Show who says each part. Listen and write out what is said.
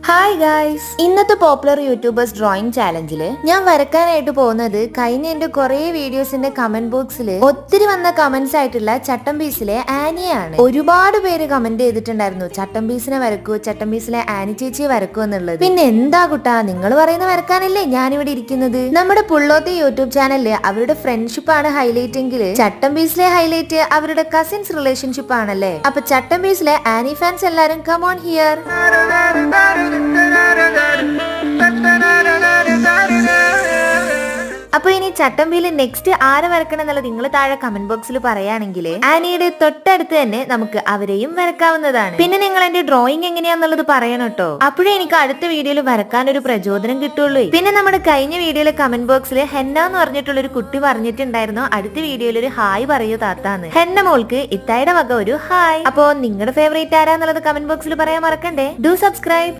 Speaker 1: Hi guys, ഇന്നത്തെ popular YouTubers drawing ചാലഞ്ചില് ഞാൻ വരക്കാനായിട്ട് പോകുന്നത് കഴിഞ്ഞ എന്റെ കുറെ വീഡിയോസിന്റെ കമന്റ് ബോക്സിൽ ഒത്തിരി വന്ന കമന്റ്സ് ആയിട്ടുള്ള ചട്ടമ്പീസിലെ ആനിയാണ്. ഒരുപാട് പേര് കമന്റ് ചെയ്തിട്ടുണ്ടായിരുന്നു ചട്ടമ്പീസിനെ വരക്കൂ, ചട്ടമ്പീസിലെ ആനി ചേച്ചിയെ വരക്കൂ എന്നുള്ളത്. പിന്നെ എന്താ കുട്ടാ, നിങ്ങൾ പറയുന്ന വരക്കാനല്ലേ ഞാനിവിടെ ഇരിക്കുന്നത്. നമ്മുടെ പുള്ളോത്തെ യൂട്യൂബ് ചാനലില് അവരുടെ ഫ്രണ്ട്ഷിപ്പ് ആണ് ഹൈലൈറ്റ് എങ്കിൽ ചട്ടമ്പീസിലെ ഹൈലൈറ്റ് അവരുടെ കസിൻസ് റിലേഷൻഷിപ്പ് ആണല്ലേ. അപ്പൊ ചട്ടമ്പീസിലെ ആനി ഫാൻസ് എല്ലാരും കം ഓൺ ഹിയർ. അപ്പൊ ഇനി ചട്ടമ്പിയിൽ നെക്സ്റ്റ് ആരെ വരക്കണം എന്നുള്ളത് നിങ്ങൾ താഴെ കമന്റ് ബോക്സിൽ പറയുകയാണെങ്കിൽ ആനിയുടെ തൊട്ടടുത്ത് തന്നെ നമുക്ക് അവരെയും വരക്കാവുന്നതാണ്. പിന്നെ നിങ്ങൾ എന്റെ ഡ്രോയിങ് എങ്ങനെയാന്നുള്ളത് പറയണം കേട്ടോ, അപ്പോഴേ എനിക്ക് അടുത്ത വീഡിയോയിൽ വരക്കാൻ ഒരു പ്രചോദനം കിട്ടുള്ളൂ. പിന്നെ നമ്മുടെ കഴിഞ്ഞ വീഡിയോയിലെ കമന്റ് ബോക്സിൽ ഹെന്ന എന്ന് പറഞ്ഞിട്ടുള്ള ഒരു കുട്ടി പറഞ്ഞിട്ടുണ്ടായിരുന്നു അടുത്ത വീഡിയോയിൽ ഒരു ഹായ് പറയൂ താത്താന്ന്. ഹെന്ന മോൾക്ക് ഇത്തായുടെ വക ഒരു ഹായ്. അപ്പോ നിങ്ങളുടെ ഫേവറേറ്റ് ആരാന്നുള്ളത് കമന്റ് ബോക്സിൽ പറയാൻ മറക്കണ്ടേ. Do subscribe.